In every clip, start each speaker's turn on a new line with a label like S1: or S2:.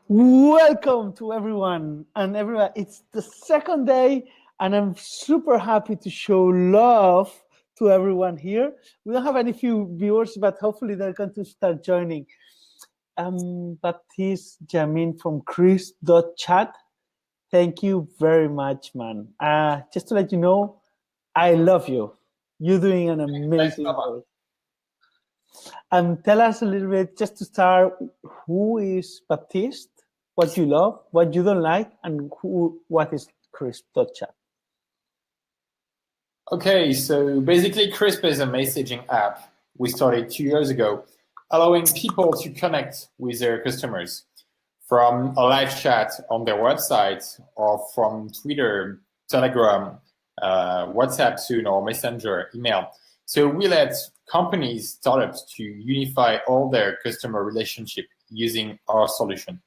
S1: Welcome to everyone and everyone. It's the second day, and I'm super happy to show love to everyone here. We don't have any few viewers, but hopefully they're going to start joining. Baptiste Jamin from CRISP.CHAT. Thank you very much, man. Just to let you know, I love you. You're doing an amazing work. Tell us a little bit, just to start, who is Baptiste, what you love, what you don't like, and what is CRISP.CHAT?
S2: Okay, so basically CRISP is a messaging app we started 2 years ago, allowing people to connect with their customers from a live chat on their website or from Twitter, Telegram, WhatsApp soon, or Messenger, email. So we let companies, startups to unify all their customer relationship using our solution.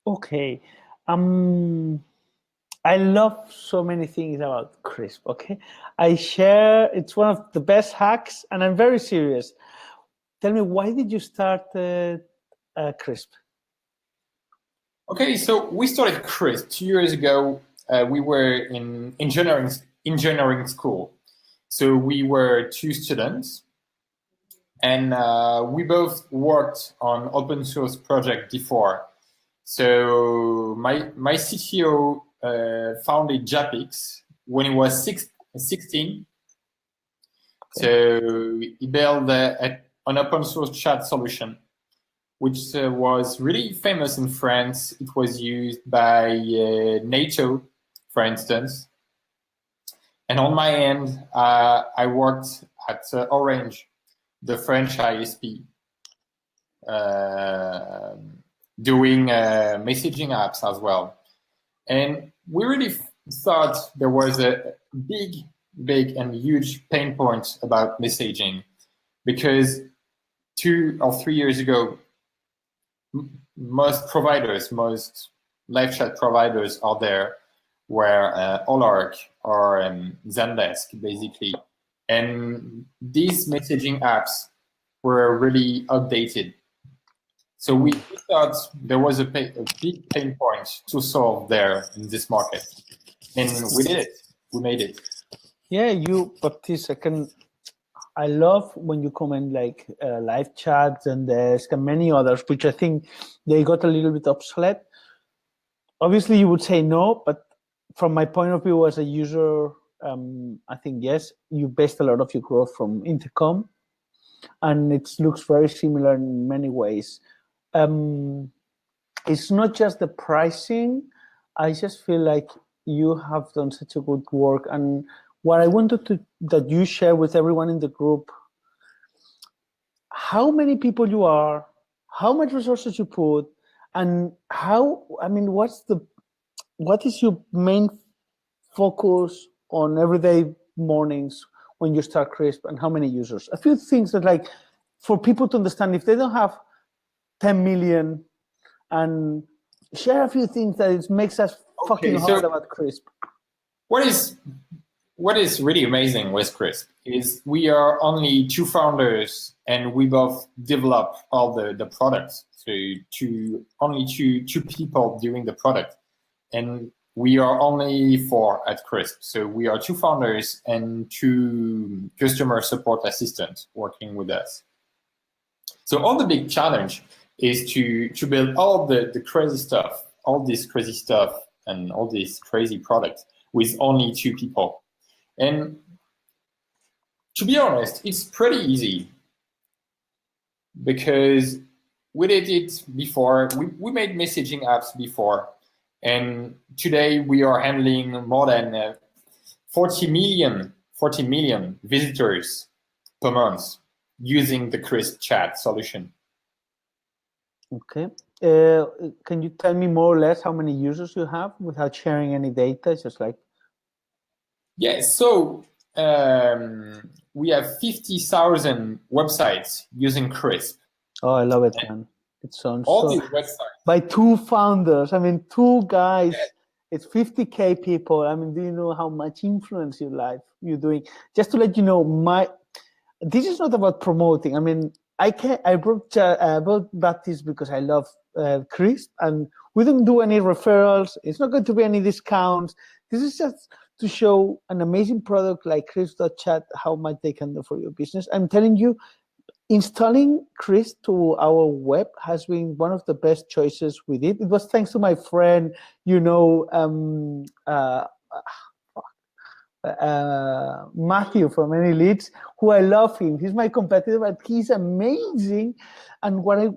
S1: Okay. I love so many things about CRISP, okay? It's one of the best hacks, and I'm very serious. Tell me, why did you start CRISP?
S2: Okay, so we started CRISP 2 years ago. We were in engineering school. So we were two students, and we both worked on open source project before. So my CTO founded Japix when he was 16. So he built an open source chat solution, which was really famous in France. It was used by NATO, for instance. And on my end, I worked at Orange, the French ISP, doing messaging apps as well. And we really thought there was a big and huge pain point about messaging, because 2 or 3 years ago, most live chat providers out there were Olark or Zendesk, basically. And these messaging apps were really outdated. So we thought there was a big pain point to solve there in this market. And we did it. We made it.
S1: Yeah, Baptiste, I love when you comment like live chats and Zendesk and many others, which I think they got a little bit obsolete. Obviously, you would say no, but from my point of view as a user, I think yes, you based a lot of your growth from Intercom, and it looks very similar in many ways. It's not just the pricing. I just feel like you have done such a good work, and what I wanted that you share with everyone in the group, how many people you are, how much resources you put, and what is your main focus on everyday mornings when you start CRISP, and how many users? A few things that, like, for people to understand, if they don't have 10 million, and share a few things that it makes us fucking hard about CRISP.
S2: What is really amazing with CRISP is we are only two founders, and we both develop all the products. So only two people doing the product. And we are only 4 at CRISP. So we are 2 founders and 2 customer support assistants working with us. So all the big challenge is to build all the crazy stuff, all this crazy stuff and all these crazy products with only 2 people. And to be honest, it's pretty easy, because we did it before. We made messaging apps before. And today we are handling more than 40 million visitors per month using the CRISP.CHAT solution.
S1: Okay. Can you tell me more or less how many users you have without sharing any data? Just like.
S2: Yes. So we have 50,000 websites using CRISP.
S1: Oh, I love it, man. It sounds
S2: all these websites.
S1: By 2 founders. I mean, 2 guys.
S2: Yeah.
S1: It's 50K people. I mean, do you know how much influence you're doing? Just to let you know, this is not about promoting. I mean, I brought Baptiste because I love CRISP, and we don't do any referrals. It's not going to be any discounts. This is just to show an amazing product like CRISP.CHAT, how much they can do for your business. I'm telling you, installing CRISP to our web has been one of the best choices we did. It was thanks to my friend, Matthew from Any Leads, who I love him. He's my competitor, but he's amazing. And what I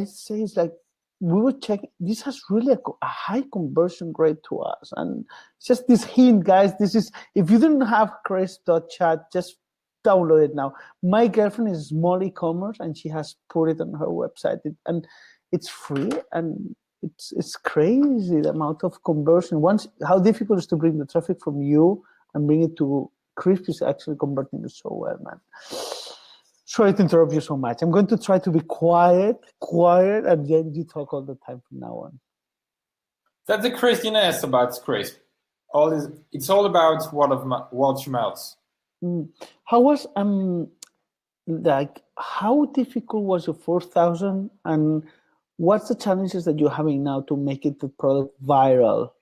S1: say is, like, we were checking, this has really a high conversion rate to us. And just this hint, guys, this is, if you don't have CRISP.CHAT, just download it now. My girlfriend is small e-commerce, and she has put it on her website, and it's free, and it's crazy the amount of conversion. How difficult it is to bring the traffic from you and bring it to CRISP is actually converting it so well, man. Sorry to interrupt you so much. I'm going to try to be quiet, and then you talk all the time from now on.
S2: That's the craziness about CRISP. It's all about word of mouth.
S1: How was how difficult was your 4,000, and what's the challenges that you're having now to make the product viral?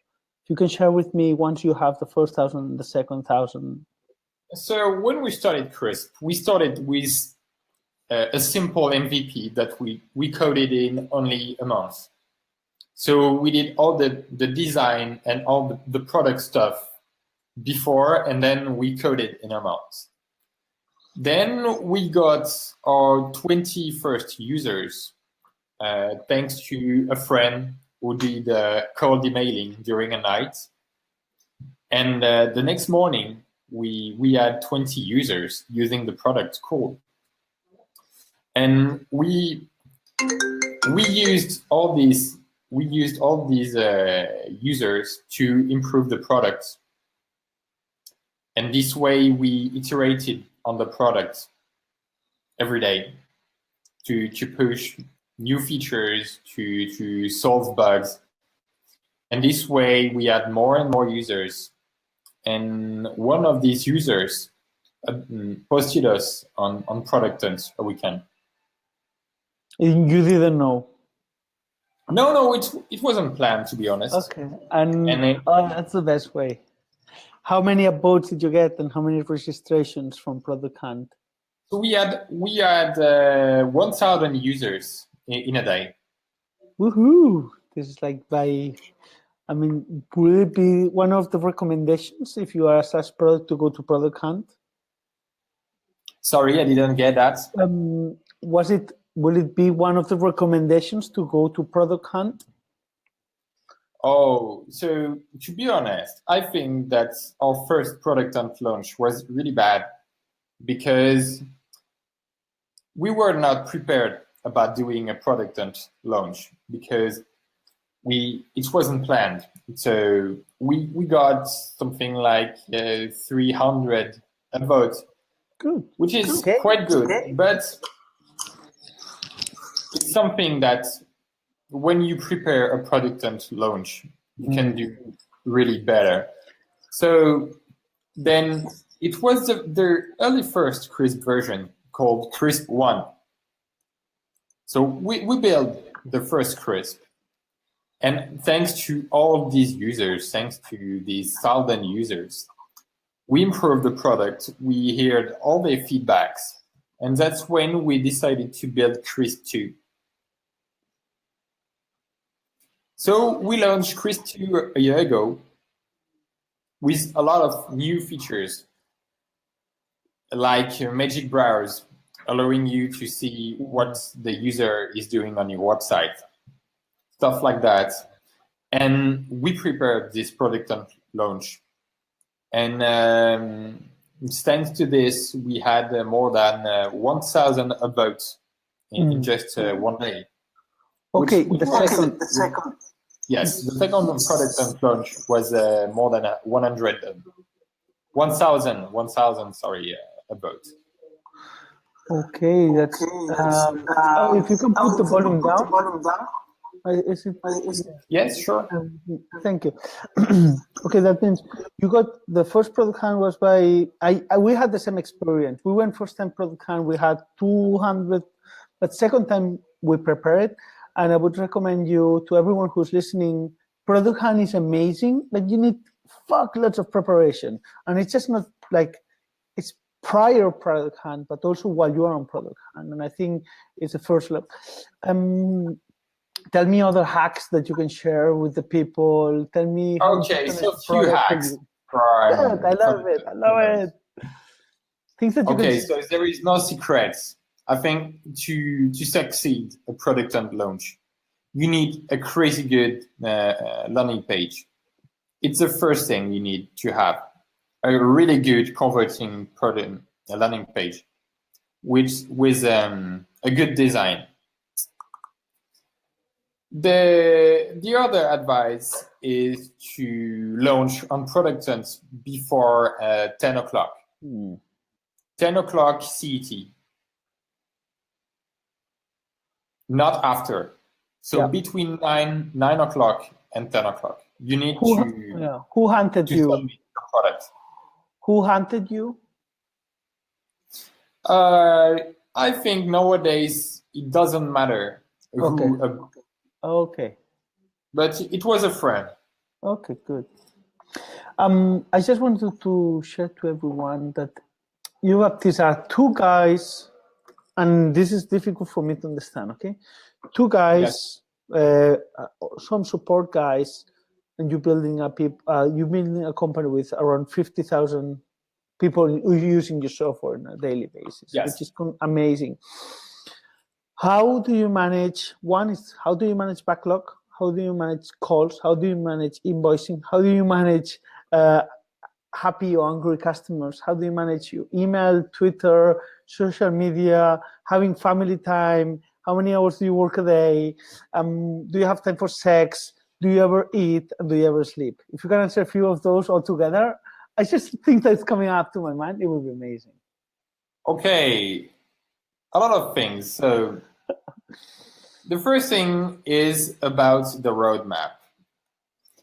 S1: If you can share with me once you have the first 1,000 and the second 1,000.
S2: So when we started CRISP, we started with a simple MVP that we coded in only a month. So we did all the design and all the product stuff before, and then we coded in a month. Then we got our 21st users thanks to a friend who did cold emailing during a night. And the next morning, we had 20 users using the product code. And we used all these users to improve the product. And this way we iterated on the product every day to push new features, to solve bugs. And this way we had more and more users. And one of these users posted us on Product Hunt a weekend.
S1: You didn't know?
S2: No, it wasn't planned, to be honest.
S1: Okay, and that's the best way. How many votes did you get, and how many registrations from Product Hunt?
S2: So we had 1,000 users in a day.
S1: Woohoo! This is like would it be one of the recommendations if you are a SaaS product to go to Product Hunt?
S2: Sorry, I didn't get that.
S1: Will it be one of the recommendations to go to Product Hunt?
S2: Oh, so to be honest, I think that our first Product Hunt launch was really bad because we were not prepared about doing a Product Hunt launch because it wasn't planned. So we got something like 300 votes, which is quite good, but it's something that when you prepare a Product Hunt launch, you can do really better. So then it was the early first CRISP version called CRISP 1. So we built the first CRISP. And thanks to all these users, thanks to these 1,000 users, we improved the product. We heard all their feedbacks. And that's when we decided to build CRISP 2. So we launched CRISP 2 a year ago with a lot of new features, like Magic Browse, allowing you to see what the user is doing on your website, stuff like that. And we prepared this Product Hunt launch. And thanks to this, we had more than 1,000 upvotes in just 1 day.
S1: Okay, the second.
S2: Yes, the second Product Hunt launch was more than 1,000 upvotes.
S1: Okay, that's. If you can put the volume down.
S2: Yes, sure.
S1: Thank you. Okay, that means you got the first Product Hunt was by we had the same experience. We went first time Product Hunt. We had but second time we prepare it. And I would recommend you to everyone who's listening, Product Hunt is amazing, but you need fuck lots of preparation. And it's just not like, it's prior Product Hunt, but also while you are on Product Hunt. And I think it's the first look. Tell me other hacks that you can share with the people. Tell me how
S2: Okay, so few hacks.
S1: Good, I love it. I love it. Things that you
S2: Okay,
S1: can...
S2: so there is no secrets. I think to succeed a product and launch, you need a crazy good landing page. It's the first thing you need to have. A really good converting product landing page, with a good design. The other advice is to launch on Product Hunt before 10 o'clock. 10 o'clock CET. Not after. So between 9 o'clock and 10 o'clock. You need
S1: Who hunted you?
S2: Submit your product.
S1: Who hunted you?
S2: I think nowadays it doesn't matter who.
S1: Okay.
S2: But it was a friend.
S1: Okay, good. I just wanted to share to everyone that you, Baptiste, are two guys, and this is difficult for me to understand, okay? Two guys, some support guys, and you're building a company with around 50,000 people using your software on a daily basis, which is amazing. How do you manage, one is, how do you manage backlog? How do you manage calls? How do you manage invoicing? How do you manage happy or angry customers? How do you manage your email, Twitter, social media, having family time? How many hours do you work a day? Do you have time for sex? Do you ever eat? And do you ever sleep? If you can answer a few of those all together, I just think that's coming up to my mind. It would be amazing.
S2: Okay, a lot of things. So the first thing is about the roadmap.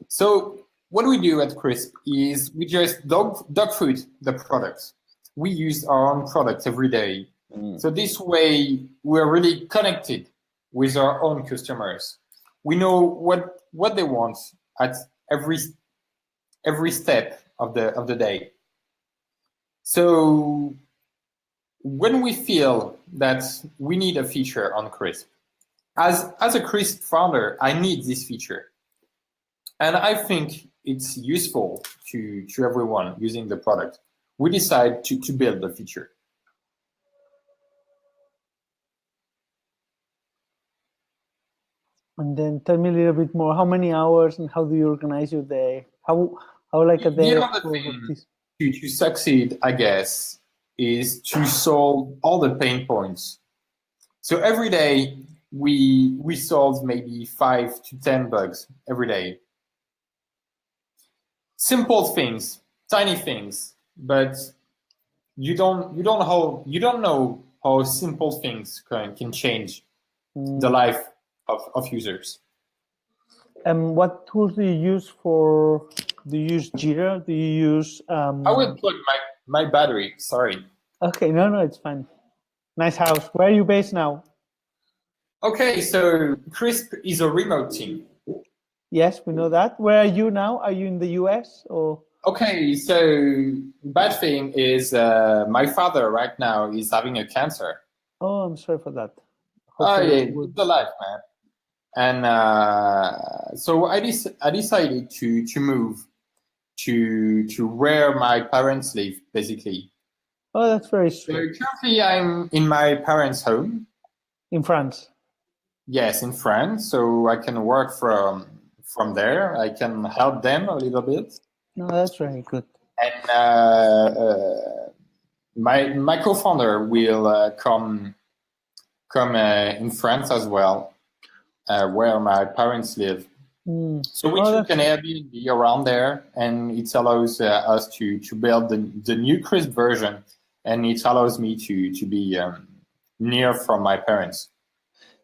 S2: So what we do at CRISP is we just dog food the products. We use our own products every day. So this way we're really connected with our own customers. We know what they want at every step of the day. So when we feel that we need a feature on CRISP, as a CRISP founder, I need this feature. And I think it's useful to everyone using the product. We decide to build the feature.
S1: And then tell me a little bit more, how many hours and how do you organize your day? How like a day?
S2: The other thing to succeed, I guess, is to solve all the pain points. So every day we solve maybe 5 to 10 bugs every day. Simple things, tiny things, but you don't know how simple things can change the life of users.
S1: And what tools do you use for? Do you use Jira? Do you use?
S2: I will plug my battery. Sorry.
S1: Okay, no, it's fine. Nice house. Where are you based now?
S2: Okay, so CRISP is a remote team.
S1: Yes, we know that. Where are you now? Are you in the US or?
S2: Okay, so bad thing is my father right now is having a cancer.
S1: Oh, I'm sorry for that.
S2: It's the life, man. And so I decided to move to where my parents live, basically.
S1: Oh, that's very
S2: So
S1: sweet.
S2: currently I'm in my parents' home.
S1: In France?
S2: Yes, in France. So I can work from there. I can help them a little bit.
S1: No, that's very good.
S2: And my co-founder will come in France as well, where my parents live. So we took an Airbnb around there, and it allows us to build the new CRISP version, and it allows me to be near from my parents.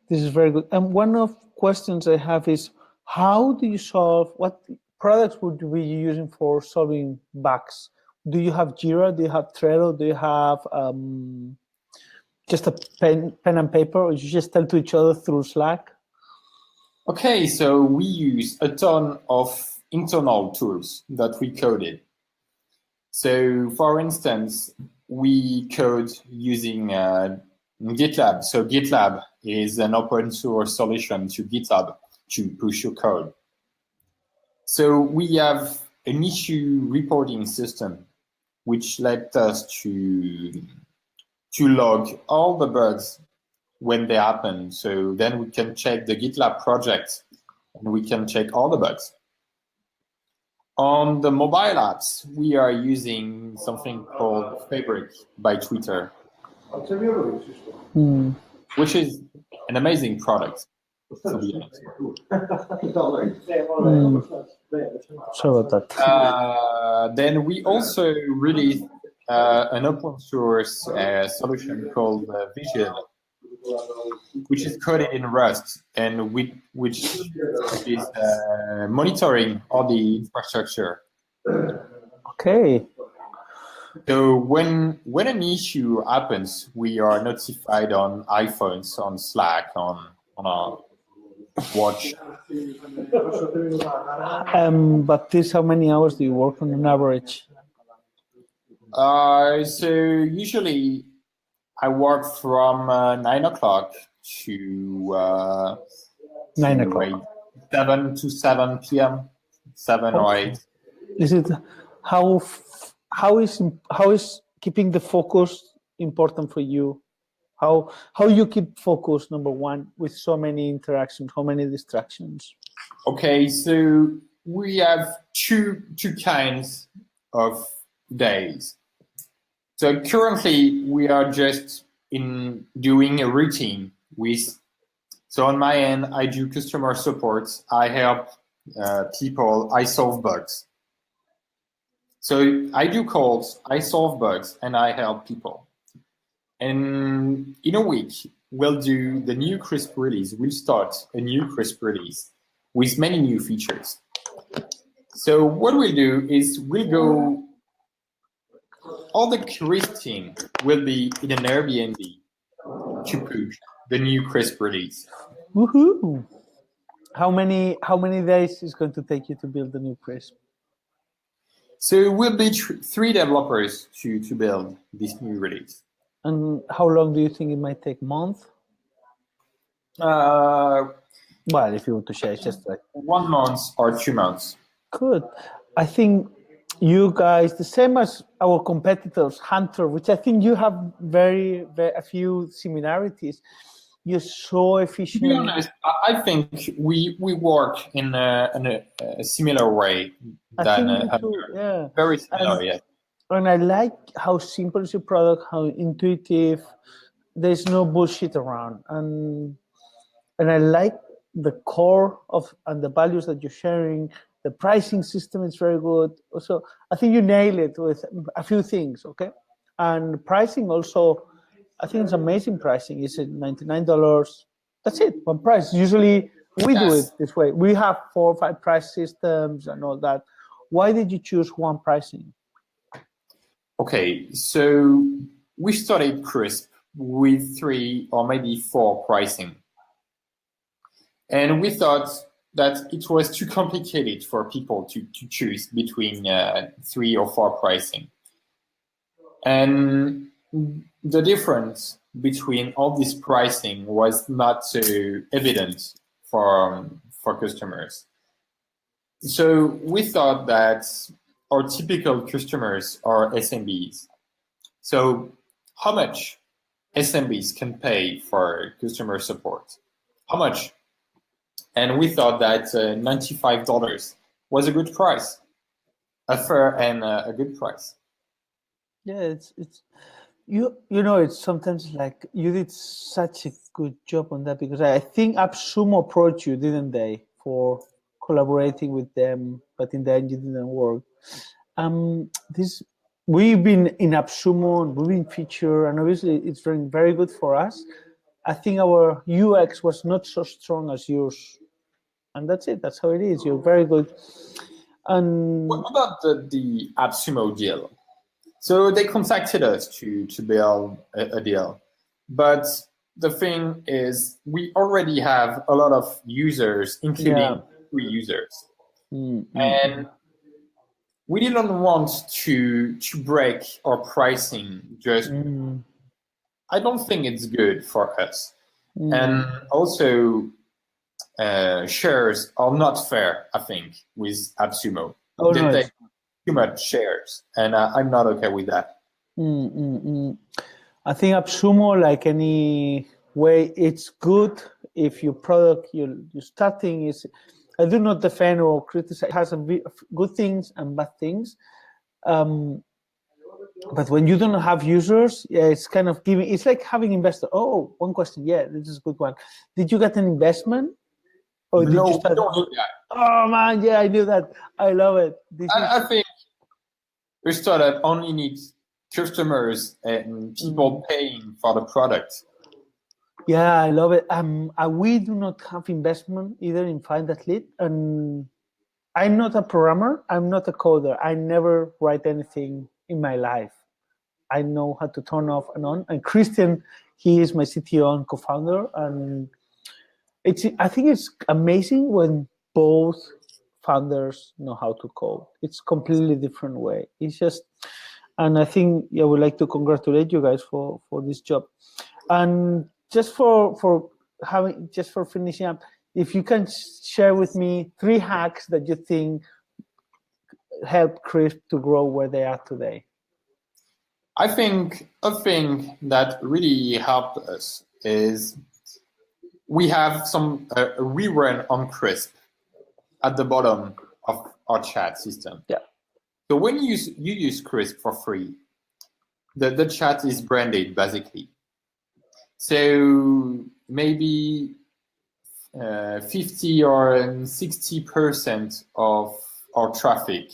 S1: This is very good. And one of the questions I have is, how do you solve, what products would you be using for solving bugs? Do you have Jira? Do you have Trello? Do you have, just a pen and paper, or you just tell to each other through Slack?
S2: Okay, so we use a ton of internal tools that we coded. So for instance, we code using GitLab. So GitLab is an open source solution to GitHub to push your code. So we have an issue reporting system, which led us to log all the bugs when they happen. So then we can check the GitLab project and we can check all the bugs. On the mobile apps, we are using something called Fabric by Twitter, which is an amazing product, to be honest.
S1: Sorry about that.
S2: Then we also released an open source solution called Visual, which is coded in Rust and which is monitoring all the infrastructure.
S1: Okay.
S2: So when an issue happens, we are notified on iPhones, on Slack, on our watch.
S1: Baptiste, how many hours do you work on an average?
S2: So usually I work from 9 o'clock to
S1: 9 o'clock.
S2: 7 to 7 p.m. 7 or 8.
S1: Is it how is keeping the focus important for you? How you keep focus, number one, with so many interactions, how many distractions?
S2: Okay, so we have two kinds of days. So currently we are just doing a routine with. So on my end, I do customer support. I help people. I solve bugs. So I do calls, I solve bugs, and I help people. And in a week, we'll do the new CRISP release. We'll start a new CRISP release with many new features. So what we'll do is we'll go, all the CRISP team will be in an Airbnb to push the new CRISP release.
S1: Woohoo! How many days is going to take you to build the new CRISP?
S2: So we'll be 3 developers to build this new release.
S1: And how long do you think it might take? A month?
S2: Well,
S1: if you want to share, it's just like
S2: 1 month or 2 months.
S1: Good. I think you guys, the same as our competitors, Hunter, which I think you have a few similarities. You're so efficient.
S2: To be honest, I think we work in a similar way than Hunter.
S1: Yeah.
S2: Very similar, yeah.
S1: And I like how simple is your product, how intuitive. There's no bullshit around, and I like the core of and the values that you're sharing. The pricing system is very good. Also, I think you nail it with a few things, okay? And pricing also, I think it's amazing pricing. Is it $99? That's it, one price. Usually we do it this way. We have 4 or 5 price systems and all that. Why did you choose one pricing?
S2: Okay, so we started CRISP with 3 or maybe 4 pricing. And we thought that it was too complicated for people to choose between 3 or 4 pricing. And the difference between all this pricing was not so evident for customers. So we thought that our typical customers are SMBs. So how much SMBs can pay for customer support? How much? And we thought that $95 was a good price, a fair and a good price.
S1: Yeah, it's you know, it's sometimes like you did such a good job on that, because I think AppSumo approached you, didn't they, for collaborating with them, but in the end it didn't work. We've been in AppSumo, we've been featured, and obviously it's very, very good for us. I think our UX was not so strong as yours, and that's it. That's how it is. You're very good. And
S2: what about the AppSumo deal? So they contacted us to build a deal. But the thing is, we already have a lot of users, including free users. And we didn't want to break our pricing. Just, I don't think it's good for us. And also, shares are not fair, I think, with AppSumo. They take too much shares, and I'm not okay with that.
S1: I think AppSumo, like any way, it's good if your product you're starting is. I do not defend or criticize. It has good things and bad things. But when you don't have users, yeah, it's kind of giving. It's like having investor. Oh, one question. Yeah, this is a good one. Did you get an investment? Or did you start?
S2: Don't do that.
S1: Oh man, yeah, I knew that. I love it.
S2: I think a startup only needs customers and people paying for the product.
S1: Yeah, I love it. We do not have investment either in FindThatLead, and I'm not a programmer. I'm not a coder. I never write anything in my life. I know how to turn off and on. And Christian, he is my CTO and co-founder, and I think it's amazing when both founders know how to code. It's completely different way. It's just, and I think I would like to congratulate you guys for this job. And just for finishing up, if you can share with me 3 hacks that you think help CRISP to grow where they are today.
S2: I think a thing that really helped us is we have some rerun on CRISP at the bottom of our chat system.
S1: Yeah.
S2: So when you use CRISP for free, the chat is branded basically. So maybe 50 or 60% of our traffic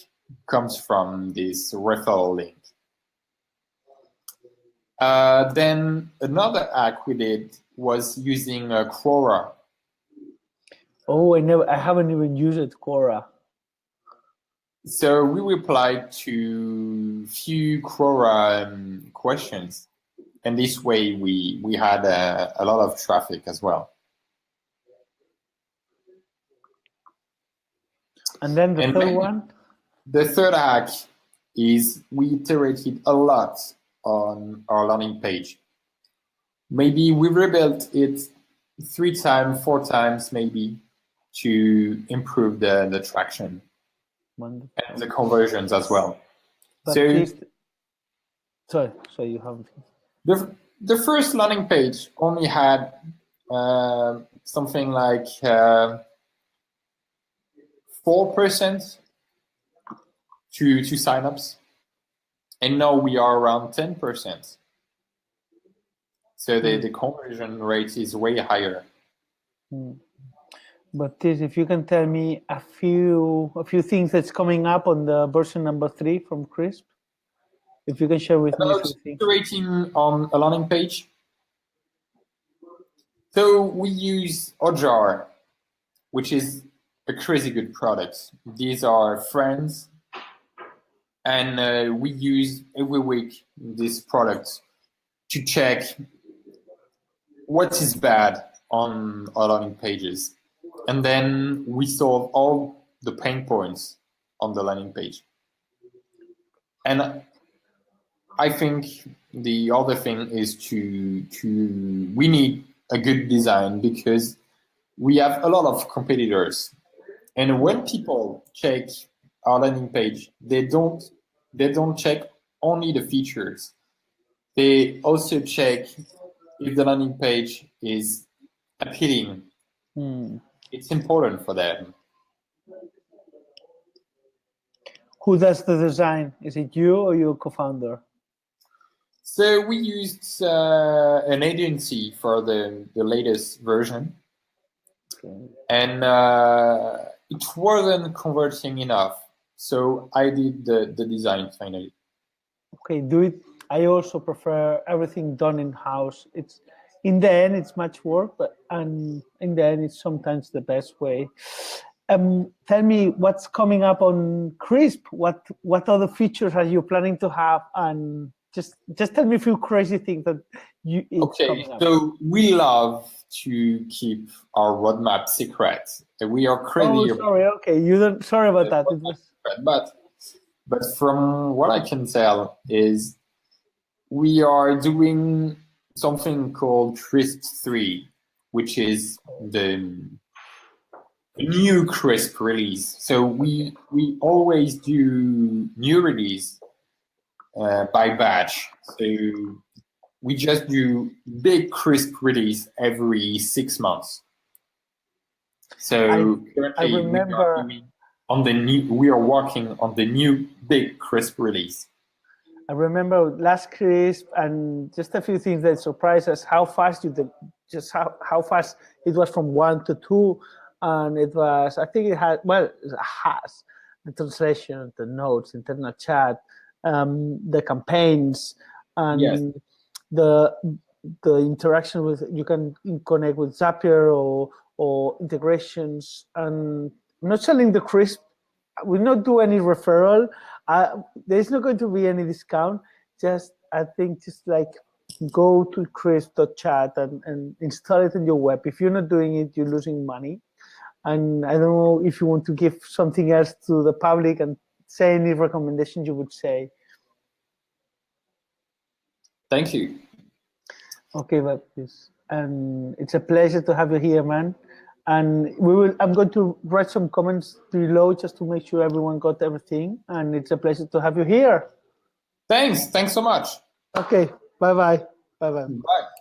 S2: comes from this referral link. Then another hack we did was using Quora.
S1: Oh, I haven't even used Quora.
S2: So we replied to few Quora questions, and this way we had a lot of traffic as well.
S1: And then the third one?
S2: The third hack is we iterated a lot on our landing page. Maybe we rebuilt it 3 times, 4 times maybe to improve the traction.
S1: Wonderful.
S2: And the conversions as well.
S1: Baptiste, sorry, you have.
S2: The first landing page only had something like 4% to signups, and now we are around 10%. So the conversion rate is way higher.
S1: But if you can tell me a few things that's coming up on the version number 3 from CRISP, if you can share with me a few things.
S2: Iterating on a landing page. So we use Ojar, which is a crazy good product. These are friends, and we use every week this product to check what is bad on our landing pages. And then we solve all the pain points on the landing page. And I think the other thing is we need a good design because we have a lot of competitors. And when people check our landing page, they don't check only the features. They also check if the landing page is appealing. It's important for them.
S1: Who does the design? Is it you or your co-founder?
S2: So we used an agency for the latest version. Okay. And it wasn't converting enough. So I did the design finally.
S1: Okay, do it. I also prefer everything done in-house. It's in the end, it's much work, but in the end, it's sometimes the best way. Tell me what's coming up on CRISP. What other features are you planning to have, and just tell me a few crazy things that it's
S2: Okay,
S1: coming up.
S2: so we love to keep our roadmap secret. We are crazy about
S1: Sorry. Okay, you don't. Sorry about that. It
S2: roadmap
S1: was.
S2: secret, but from what I can tell is we are doing something called CRISP.3, which is the new CRISP release. So we always do new release by batch. So we just do big CRISP release every 6 months. So
S1: I remember.
S2: we are working on the new big CRISP release.
S1: I remember last CRISP, and just a few things that surprised us: how fast how fast it was from 1 to 2, and it was. I think it had it has the translation, the notes, internal chat, the campaigns, and
S2: Yes.
S1: the interaction with. You can connect with Zapier or integrations, and I'm not selling the CRISP. We'll not do any referral. There's not going to be any discount. I think like go to CRISP.CHAT and install it on your web. If you're not doing it, you're losing money. And I don't know if you want to give something else to the public and say any recommendations you would say.
S2: Thank you.
S1: Okay, Baptiste. And it's a pleasure to have you here, man. And I'm going to write some comments below just to make sure everyone got everything. And it's a pleasure to have you here.
S2: Thanks so much.
S1: Okay, bye-bye. Bye-bye.
S2: Bye.